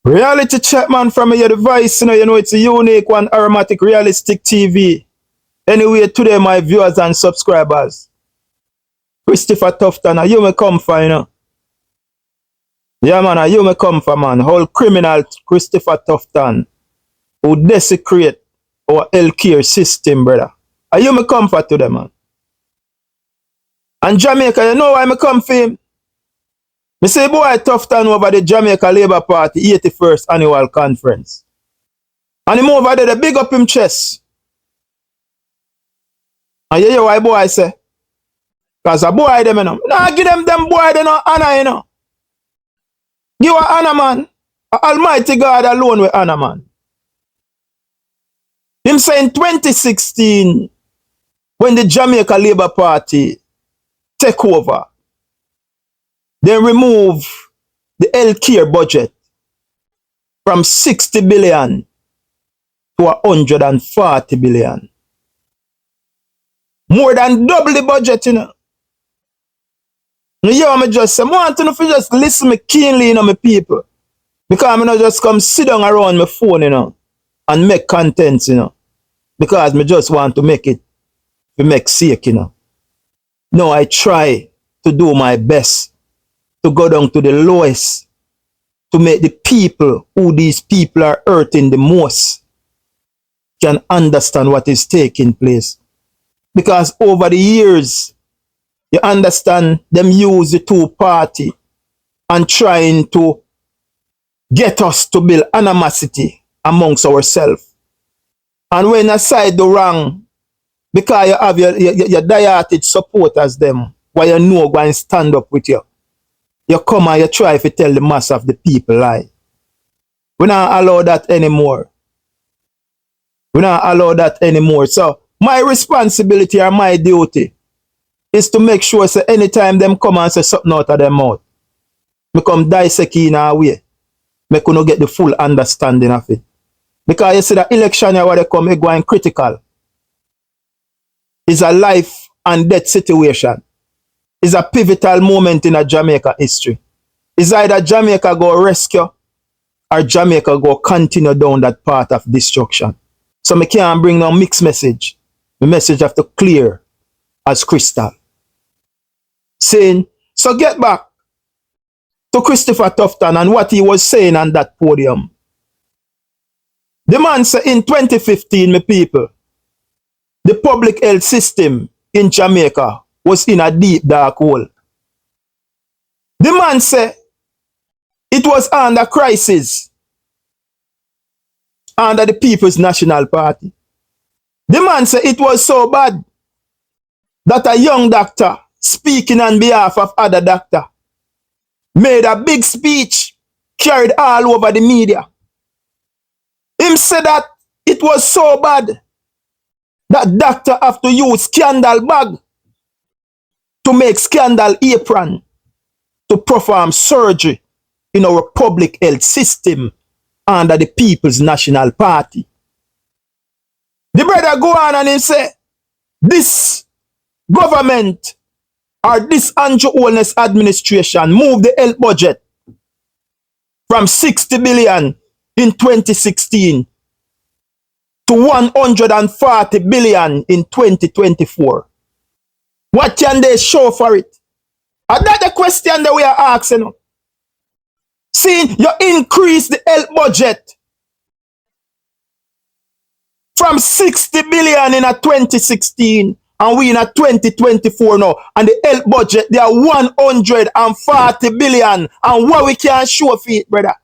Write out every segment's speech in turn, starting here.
Reality check, man, from your device. You know it's a unique one, aromatic, realistic TV. Anyway, today, my viewers and subscribers, Christopher Tufton, you may come for, Yeah, man, you may come for, man. Whole criminal Christopher Tufton who desecrate our healthcare system, brother. You may come for today, man. And Jamaica, you know why I come for him? Me say, boy, Tufton over the Jamaica Labour Party 81st annual conference. And he move over there, big up him chest. And you hear why boy say? Because a boy them, Nah, give them boy, they no honor, Give a honor, man. Almighty God alone with honor, man. Him say in 2016, when the Jamaica Labour Party take over, they remove the healthcare budget from 60 billion to 140 billion. More than double the budget, You hear me just say, I want to just listen me keenly, my people. Because I'm not just come sit down around my phone, and make content, Because I just want to make it, to make sake, No, I try to do my best to go down to the lowest, to make the people who these people are hurting the most can understand what is taking place. Because over the years, you understand, them use the two-party and trying to get us to build animosity amongst ourselves. And when aside the wrong, because you have your dieted supporters them, why you know go and stand up with you. You come and you try to tell the mass of the people lie. We don't allow that anymore. We don't allow that anymore. So my responsibility or my duty is to make sure that anytime them come and say something out of their mouth, me come dissect in a way, me could get the full understanding of it. Because you see the election where they come, going critical. It's a life and death situation. It's a pivotal moment in a Jamaica history. It's either Jamaica go rescue or Jamaica go continue down that path of destruction. So me can't bring no mixed message. The message have to clear as crystal. Saying, so get back to Christopher Tufton and what he was saying on that podium. The man said in 2015, my people, the public health system in Jamaica was in a deep dark hole. The man said it was under crisis under the People's National Party. The man said it was so bad that a young doctor speaking on behalf of other doctor made a big speech carried all over the media. Him said that it was so bad that doctor have to use scandal bag to make scandal apron to perform surgery in our public health system under the People's National Party. The brother go on and he say, this government or this Andrew Holness administration move the health budget from 60 billion in 2016 to 140 billion in 2024. What can they show for it? And that's the question that we are asking. See, you increase the health budget from 60 billion in a 2016 and we in a 2024 now. And the health budget, they are 140 billion. And what we can show for it, brother?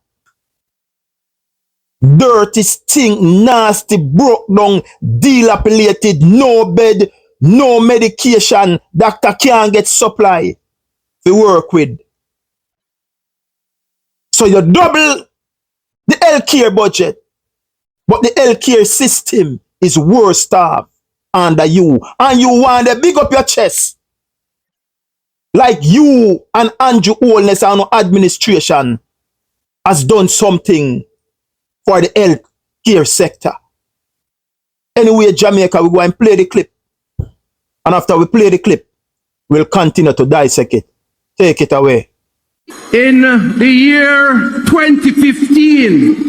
Dirty, stink, nasty, broke down, dilapidated, no bed, no medication, doctor can't get supply to work with. So you double the healthcare budget, but the healthcare system is worse starved under you. And you want to big up your chest. Like you and Andrew Holness and administration has done something for the healthcare sector. Anyway, Jamaica, we go and play the clip. And after we play the clip, we'll continue to dissect it. Take it away. In the year 2015,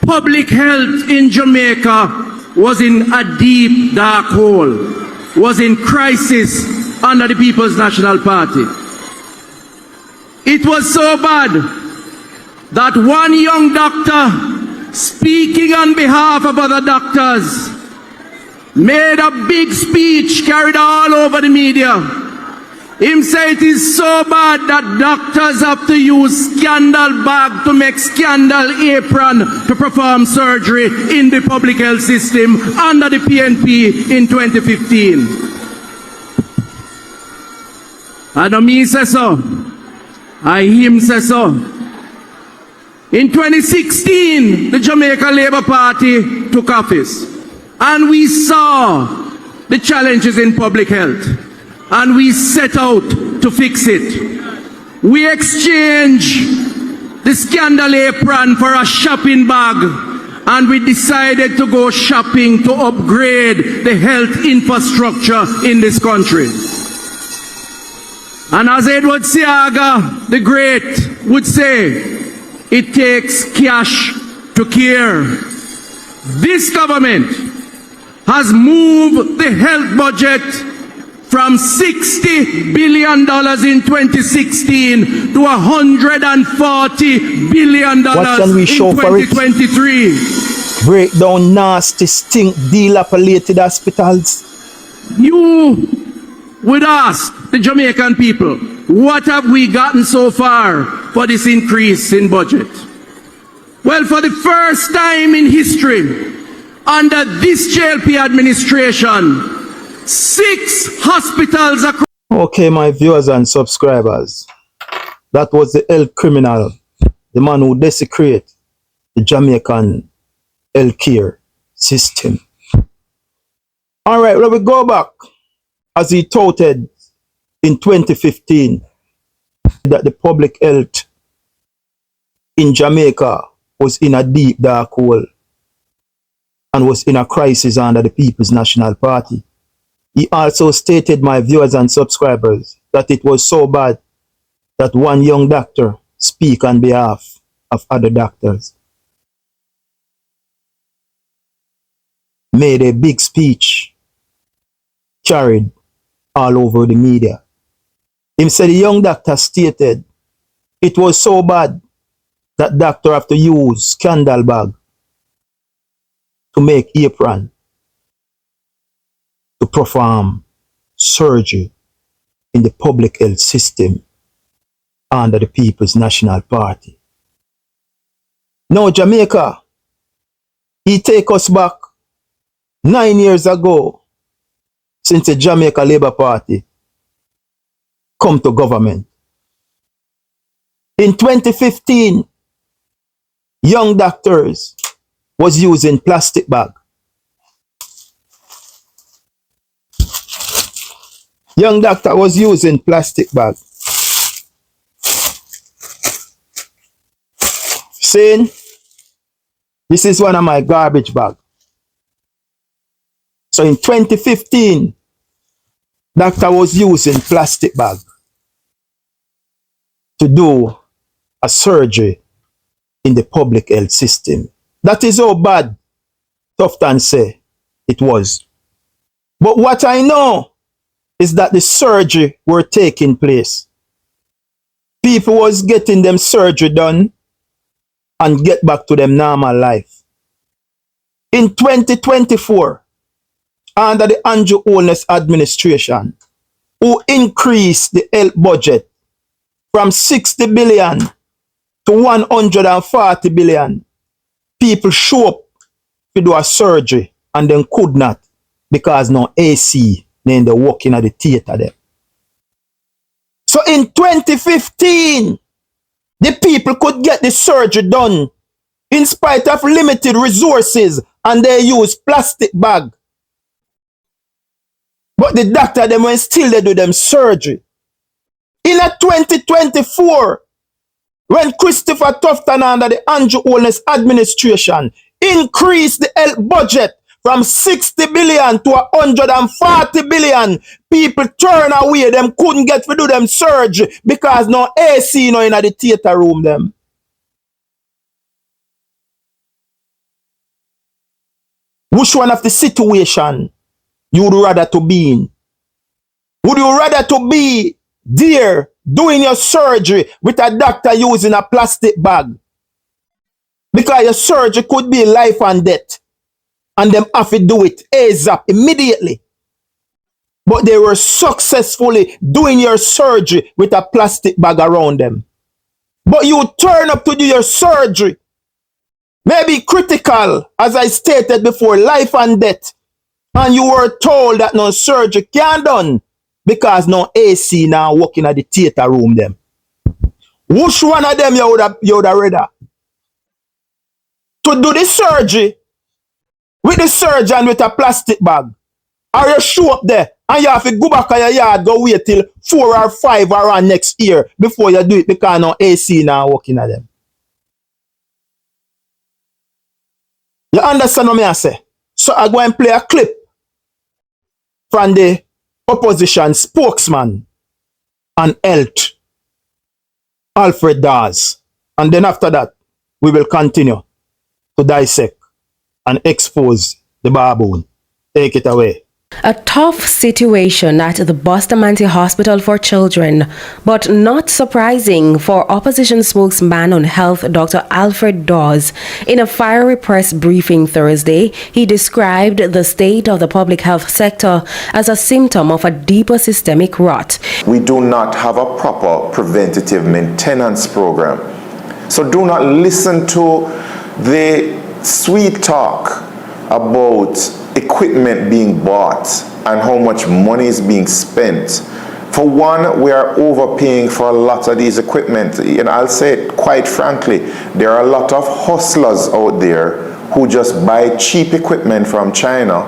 public health in Jamaica was in a deep dark hole, was in crisis under the People's National Party. It was so bad that one young doctor, speaking on behalf of other doctors, made a big speech carried all over the media. Him say it is so bad that doctors have to use scandal bag to make scandal apron to perform surgery in the public health system under the PNP in 2015. I don't me say so. I him say so. In 2016, the Jamaica Labour Party took office, and we saw the challenges in public health, and we set out to fix it. We exchanged the scandal apron for a shopping bag, and we decided to go shopping to upgrade the health infrastructure in this country. And as Edward Siaga the Great would say, it takes cash to care. This government has moved the health budget from $60 billion in 2016 to $140 billion in 2023. Break down nasty, stink, dilapidated hospitals. You would ask the Jamaican people, what have we gotten so far for this increase in budget? Well, for the first time in history, under this JLP administration, 6 hospitals across... Okay, my viewers and subscribers, that was the health criminal, the man who desecrated the Jamaican health care system. All right, let me go back. As he touted in 2015 that the public health in Jamaica was in a deep dark hole and was in a crisis under the People's National Party. He also stated, my viewers and subscribers, that it was so bad that one young doctor speak on behalf of other doctors, made a big speech, carried all over the media. Him said the young doctor stated it was so bad that doctor have to use scandal bag to make apron to perform surgery in the public health system under the People's National Party. Now Jamaica, he take us back 9 years ago since the Jamaica Labour Party come to government. In 2015, young doctors was using plastic bag. Young doctor was using plastic bag. Saying, this is one of my garbage bag. So in 2015, doctor was using plastic bag to do a surgery in the public health system. That is how bad Tufton say it was. But what I know is that the surgery were taking place. People was getting them surgery done and get back to them normal life. In 2024, under the Andrew Holness administration, who increased the health budget from 60 billion to 140 billion, people show up to do a surgery and then could not because no AC, then they walking at the theater there. So in 2015, the people could get the surgery done in spite of limited resources and they use plastic bag. But the doctor them when still they do them surgery. In a 2024, when Christopher Tufton under the Andrew Holness administration increased the health budget from 60 billion to 140 billion. People turn away. Them couldn't get to do them surgery because no AC no in the theater room them. Which one of the situation you would rather to be in? Would you rather to be there doing your surgery with a doctor using a plastic bag? Because your surgery could be life and death. And them have to do it ASAP, immediately. But they were successfully doing your surgery with a plastic bag around them. But you turn up to do your surgery. Maybe critical, as I stated before, life and death. And you were told that no surgery can't done because no AC now working at the theater room them. Which one of them you would have rather? To do the surgery with the surgeon with a plastic bag? Or you show up there and you have to go back to your yard, go wait till 4 or 5 around next year before you do it because no AC now working at them. You understand what I say? So I go and play a clip from the opposition spokesman on health, Alfred Dawes. And then after that, we will continue to dissect and expose the baboon. Take it away. A tough situation at the Bustamante Hospital for Children, but not surprising for opposition spokesman on health Dr. Alfred Dawes. In a fiery press briefing Thursday, he described the state of the public health sector as a symptom of a deeper systemic rot. We do not have a proper preventative maintenance program. So do not listen to the sweet talk about equipment being bought and how much money is being spent. For one, we are overpaying for a lot of these equipment. And I'll say it quite frankly, there are a lot of hustlers out there who just buy cheap equipment from China,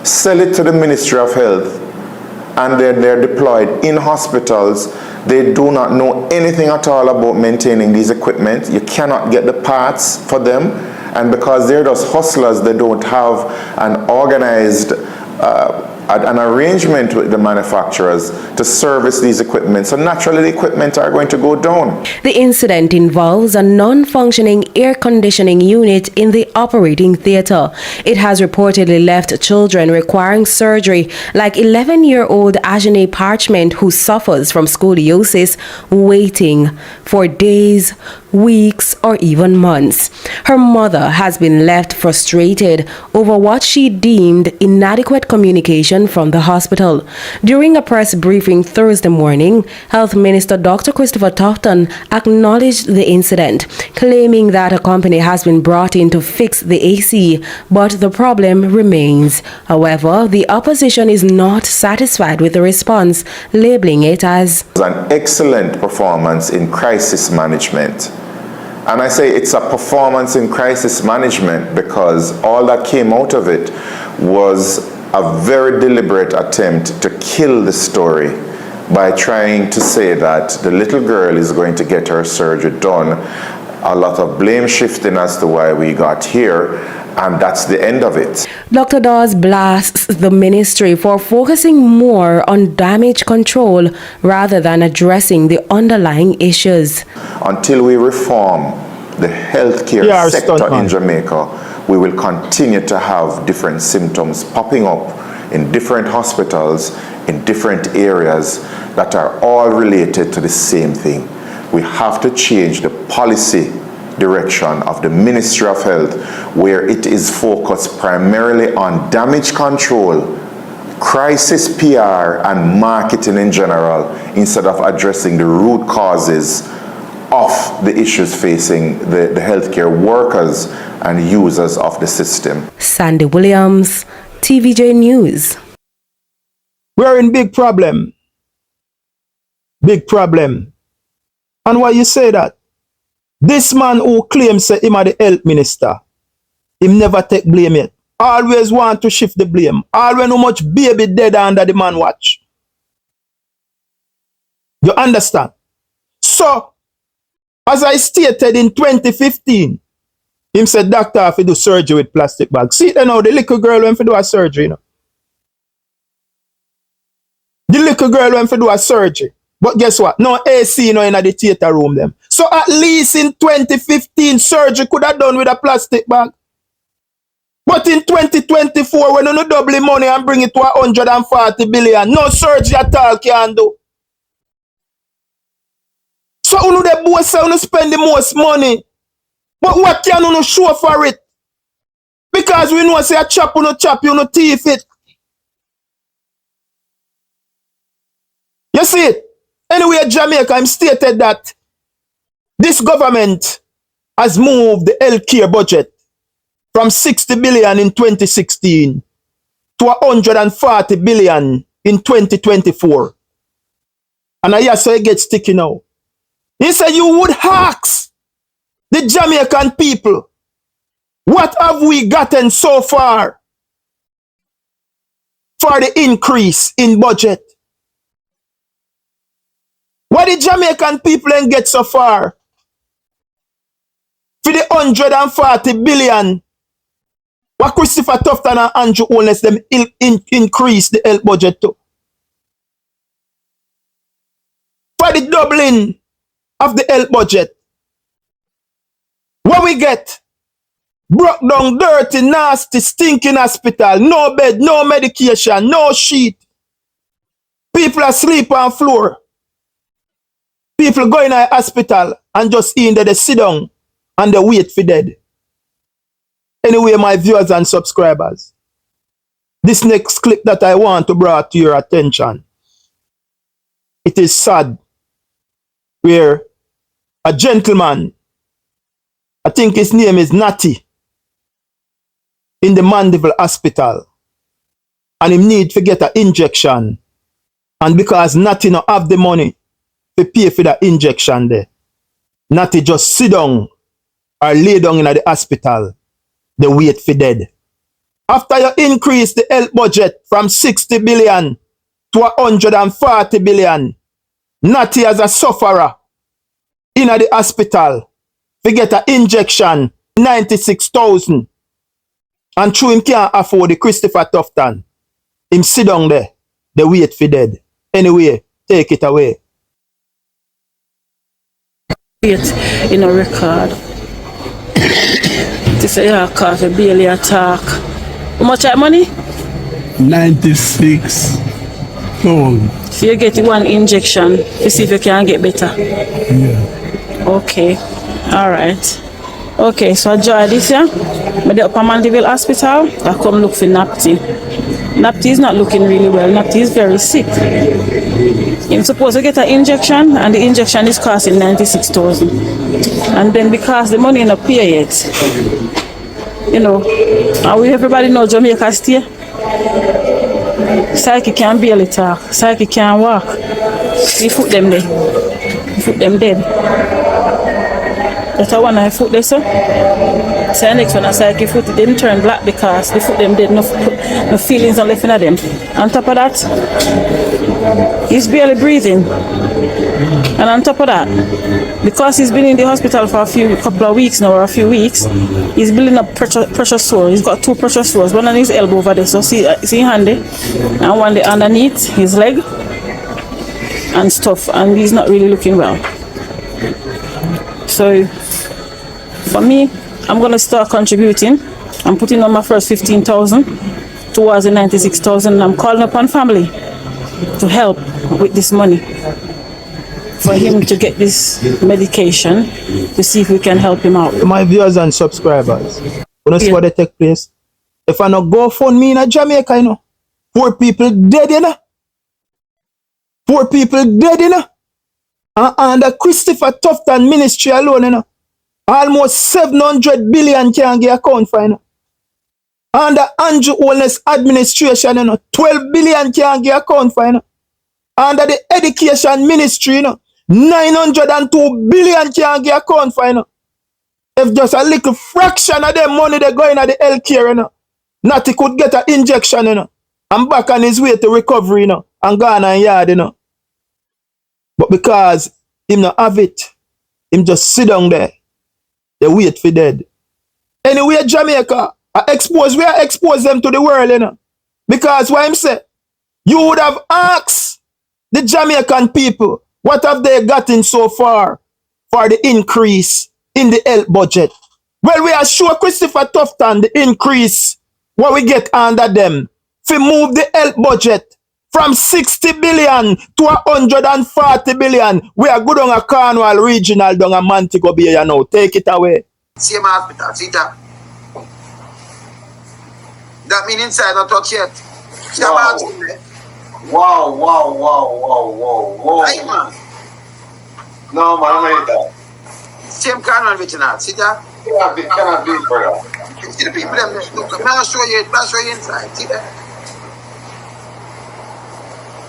sell it to the Ministry of Health, and then they're deployed in hospitals. They do not know anything at all about maintaining these equipment. You cannot get the parts for them. And because they're just hustlers, they don't have an organized an arrangement with the manufacturers to service these equipment. So naturally, the equipment are going to go down. The incident involves a non-functioning air conditioning unit in the operating theater. It has reportedly left children requiring surgery, like 11-year-old Ajane Parchment, who suffers from scoliosis, waiting for days, weeks, or even months. Her mother has been left frustrated over what she deemed inadequate communication from the hospital. During a press briefing Thursday morning, Health Minister Dr. Christopher Tufton acknowledged the incident, claiming that a company has been brought in to fix the AC, but the problem remains. However, the opposition is not satisfied with the response, labeling it as an excellent performance in crisis management. And I say it's a performance in crisis management because all that came out of it was a very deliberate attempt to kill the story by trying to say that the little girl is going to get her surgery done. A lot of blame shifting as to why we got here, and that's the end of it. Dr. Dawes blasts the ministry for focusing more on damage control rather than addressing the underlying issues. Until we reform the healthcare sector in Jamaica, we will continue to have different symptoms popping up in different hospitals, in different areas that are all related to the same thing. We have to change the policy direction of the Ministry of Health, where it is focused primarily on damage control, crisis PR, and marketing in general, instead of addressing the root causes of the issues facing the healthcare workers and users of the system. Sandy Williams, TVJ News. We're in big problem. Big problem. And why you say that? This man who claims say him are the health minister, him never take blame yet. Always want to shift the blame. Always know much baby dead under the man watch. You understand? So, as I stated in 2015, Him said doctor have to do surgery with plastic bag. See then now the little girl went to do a surgery, you know. The little girl went to do a surgery. But guess what? No AC no in the theater room them. So at least in 2015 surgery could have done with a plastic bag. But in 2024 when you double the money and bring it to 140 billion, no surgery at all can do. So you the boss say you spend the most money. But what can you show for it? Because we know say a chop you no teeth it. You see it? Anyway, Jamaica, I'm stated that this government has moved the healthcare budget from 60 billion in 2016 to 140 billion in 2024. And I say it gets sticky now. He said you would ask the Jamaican people, what have we gotten so far for the increase in budget? What did Jamaican people then get so far for the 140 billion? What Christopher Tufton and Andrew Holness them increase the health budget to? For the doubling of the health budget. What we get? Broke down, dirty, nasty, stinking hospital. No bed, no medication, no sheet. People asleep on floor. People go in a hospital and just in there, they sit down and they wait for dead. Anyway, my viewers and subscribers, this next clip that I want to bring to your attention, it is sad where a gentleman, I think his name is Natty, in the Mandeville Hospital, and he need to get an injection, and because Natty not have the money to pay for that injection there, Natty just sit down or lay down in the hospital, they wait for dead. After you increase the health budget from 60 billion to 140 billion, Natty as a sufferer in the hospital to get an injection 96,000, and through him can't afford the Christopher Tufton. Him sit down there, they wait for dead. Anyway, take it away. In a record. To say you cause a barely attack. How much money? 96 pounds. So you get one injection to see if you can get better. Yeah. Okay. Alright. Okay, so I enjoy this year. But the Upper Mandeville Hospital, I come look for Napty. Napty is not looking really well. Napty is very sick. You're supposed to get an injection, and the injection is costing 96,000. And then because the money not pay yet, you know, and everybody know Jamaica stay. Psyche can barely talk. Psyche can't walk. You foot them there. You foot them dead. That's one I foot there, so. So the next one I say, foot it didn't turn black because the foot them did no feelings are left in them. On top of that, he's barely breathing. And on top of that, because he's been in the hospital for a couple of weeks now, or a few weeks, he's building up pressure sore. He's got two pressure sores, one on his elbow over there, so see handy, and one underneath his leg and stuff, and he's not really looking well. So for me, I'm going to start contributing. I'm putting on my first 15,000 towards the 96,000. I'm calling upon family to help with this money for him to get this medication to see if we can help him out. My viewers and subscribers, you know see what they take place? If I not go fund me in Jamaica, you know, poor people dead, you know. Poor people dead, you know. And the Christopher Tufton ministry alone, you know, almost 700 billion can get account for, you know. And the Andrew Holness administration, you know, 12 billion can get account for, you know. Under the education ministry, you know, 902 billion can get account for, you know. If just a little fraction of them money they go in at the healthcare, you know, Natty could get an injection, you know, and back on his way to recovery, you know, and gone and yard, you know. But because him not have it, him just sit down there, they wait for dead. Anyway, Jamaica, we are expose them to the world, you know. Because what I'm saying, you would have asked the Jamaican people, what have they gotten so far for the increase in the health budget? Well, we are sure Christopher Tufton, the increase, what we get under them, to move the health budget from 60 billion to 140 billion. We are good on a Cornwall regional, down a Montego Bay, you know. Take it away. Same hospital, see that? That mean inside not touch yet. See about it. Wow. Hey, man. No, man, I hate that. Same Cornwall regional, see that? Cannot be, brother. See the people them look, I'll show you inside, see that?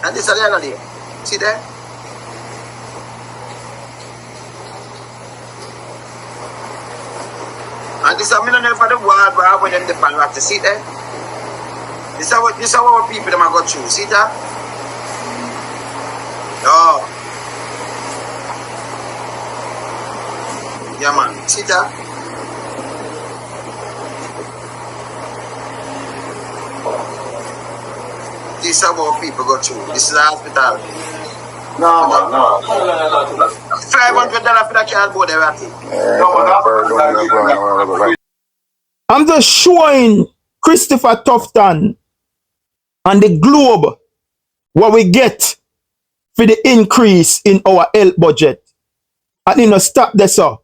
And this is the other day, see that? And this is a millionaire for the world, bro, when them the pan have to see that? This is what people them are go through, see that? Oh. Yeah, man, see that? This is what people go through. This is the hospital. No, man, no. $500 for that cardboard, everything. I'm just showing Christopher Tufton and the globe what we get for the increase in our health budget. And you know, stop this up.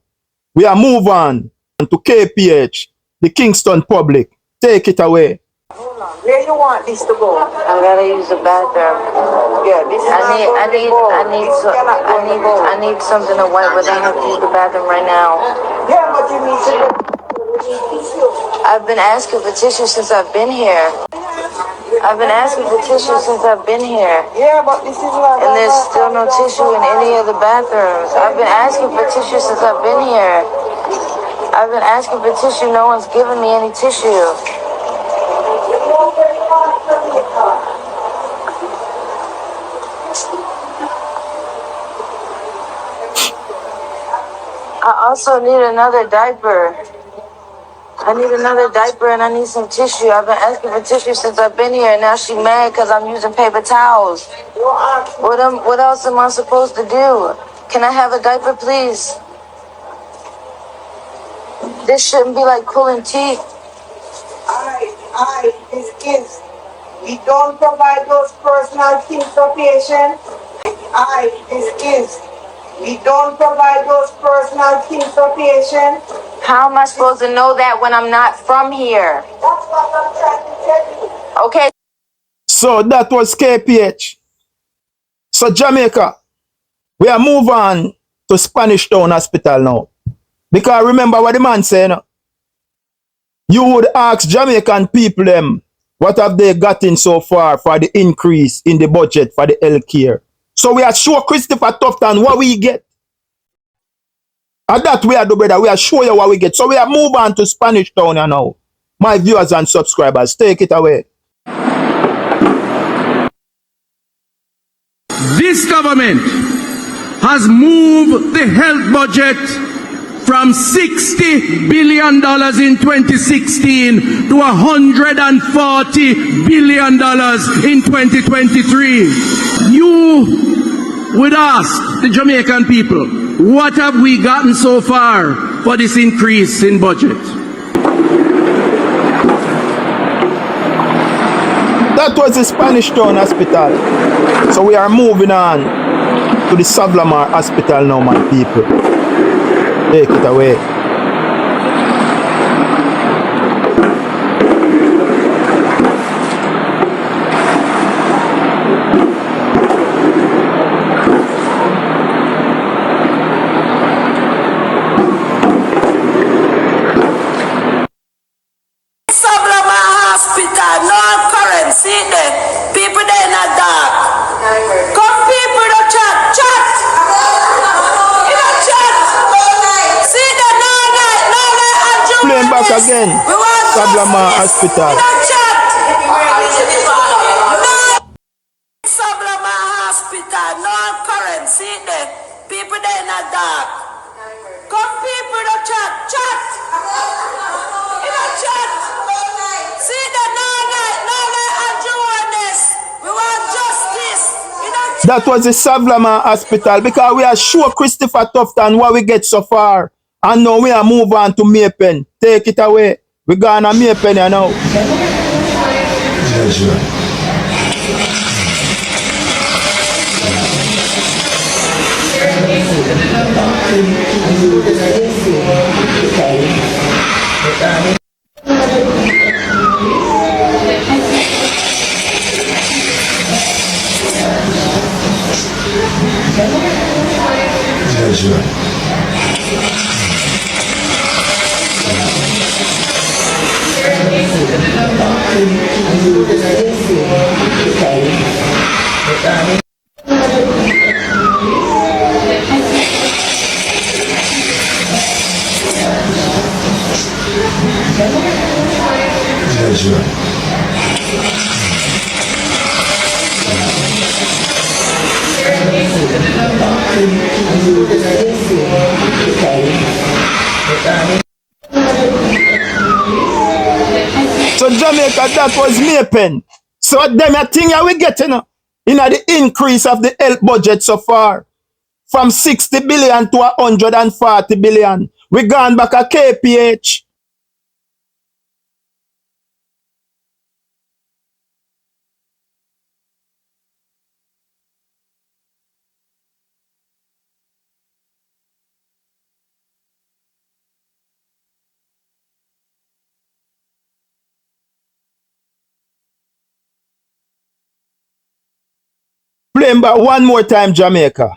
We are move on to KPH, the Kingston Public. Take it away. Where you want this to go? I gotta use the bathroom. Yeah, this is I need something to wipe, but I have to use the bathroom right now. Yeah, but you need to I've been asking for tissue since I've been here. Yeah, but this is not. And there's still no tissue in any of the bathrooms. I've been asking for tissue since I've been here. No one's given me any tissue. I also need another diaper. And I need some tissue. I've been asking for tissue since I've been here, and now she's mad because I'm using paper towels. What else am I supposed to do? Can I have a diaper, please? This shouldn't be like pulling teeth. This is. We don't provide those personal things for patients. We don't provide those personal things for patients. How am I supposed to know that when I'm not from here? That's what I'm trying to tell you. Okay. So that was KPH. So Jamaica, we are move on to Spanish Town Hospital now. Because remember what the man said, no? You would ask Jamaican people them, what have they gotten so far for the increase in the budget for the health care? So we are sure Christopher Tufton what we get. And that we are the brother, we are sure you what we get. So we are move on to Spanish Town now. My viewers and subscribers, take it away. This government has moved the health budget from $60 billion in 2016 to $140 billion in 2023. You would ask the Jamaican people, what have we gotten so far for this increase in budget? That was the Spanish Town Hospital. So we are moving on to the Savlamar Hospital now, my people. Take it away. Back again, Savlamar Hospital. Savlamar Hospital, no current, see there. People there in the dark. Come people to chat. That was the Savlaman Hospital because we are sure Christopher Tufton what we get so far. And now we are move on to Maypen. Take it away. We gonna Maypen here now. So Jamaica, that was Maypen. So them a thing we getting in the increase of the health budget so far. From 60 billion to 140 billion. We gone back a KPH. Playing back one more time, Jamaica.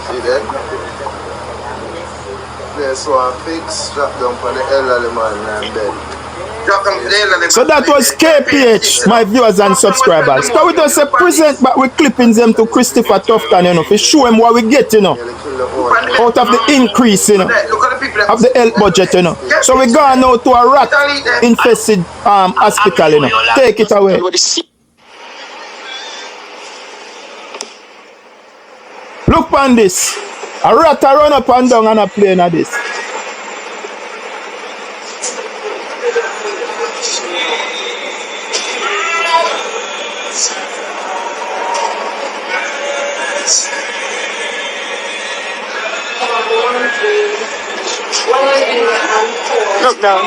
See that? Place one fix, drop down for the elderly man and bed. Drop them for the elderly man. So that was KPH, my viewers and subscribers. Because we just say present, but we're clipping them to Christopher Tufton, you know, to show him what we get, you know, out of the increase, you know, of the health budget, you know. So we gone now to a rat infested hospital, you know. Take it away. Look on this. A rat a run up and down and a plane of this. Look down.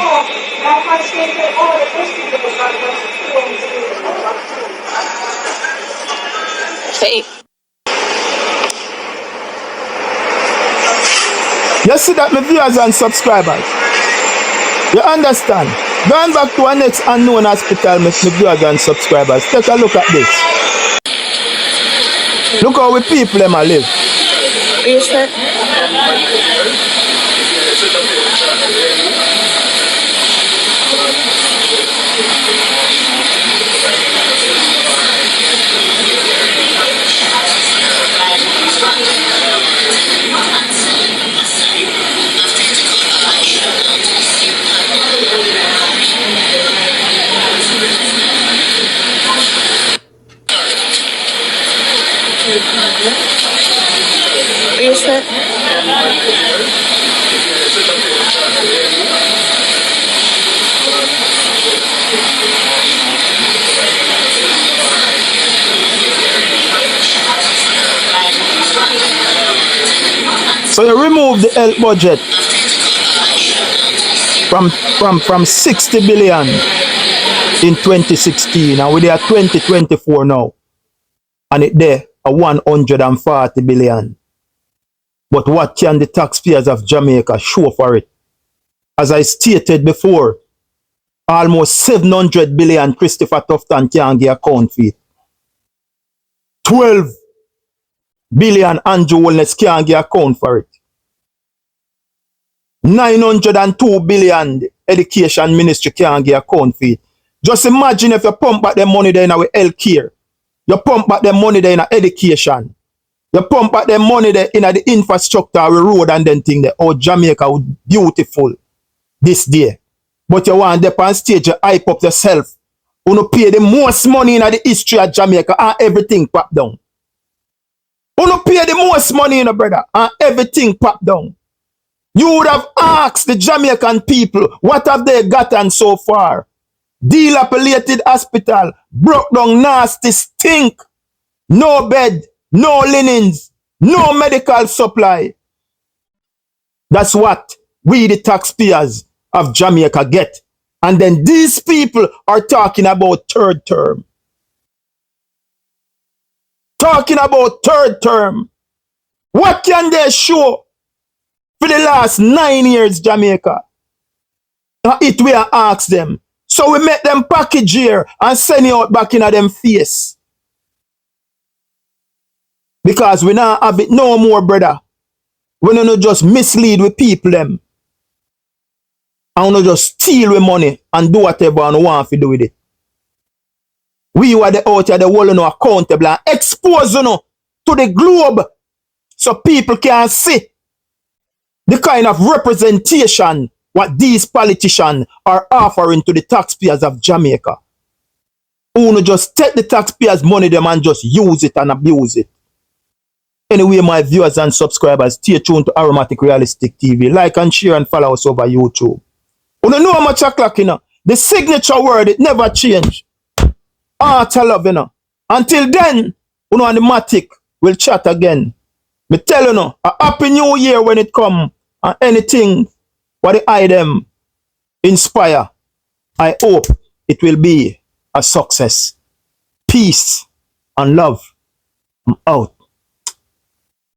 Fake. You see that, my viewers and subscribers? You understand? Going back to our next unknown hospital, my viewers and subscribers. Take a look at this. Look how we people them live. So you remove the health budget from 60 billion in 2016 and we are 2024 now. And it there a 140 billion. But what can the taxpayers of Jamaica show for it? As I stated before, almost 700 billion Christopher Tufton can get account for it. 12 billion Andrew Wellness can get account for it. 902 billion education ministry can get account for it. Just imagine if you pump back the money there in our health care. You pump back the money there in our education. You pump back the money there in the infrastructure, our road and then thing there. Oh, Jamaica would beautiful this day. But you want to on stage, you hype up yourself. You pay the most money in the history of Jamaica and everything pop down. Who no pay the most money, you know, brother, and everything pop down. You would have asked the Jamaican people, what have they gotten so far? Dilapidated hospital, broke down, nasty, stink, no bed, no linens, no medical supply. That's what we, the taxpayers of Jamaica, get. And then these people are talking about third term. Talking about third term. What can they show for the last 9 years, Jamaica? It we ask them. So we make them package here and send it out back in them face. Because we now have it no more, brother. We don't just mislead with people them. And we don't just steal with money and do whatever we want to do with it. We were the out here, the world accountable and expose to the globe so people can see the kind of representation what these politicians are offering to the taxpayers of Jamaica. Who just take the taxpayers' money them and just use it and abuse it. Anyway, my viewers and subscribers, stay tuned to Aromatic Realistic TV. Like and share and follow us over YouTube. You know how much o'clock, you know? The signature word, it never change. Art of love, you know. Until then, you know, and the Matic will chat again. Me tell you know, a happy new year when it come and anything what the item inspire. I hope it will be a success. Peace and love. I'm out.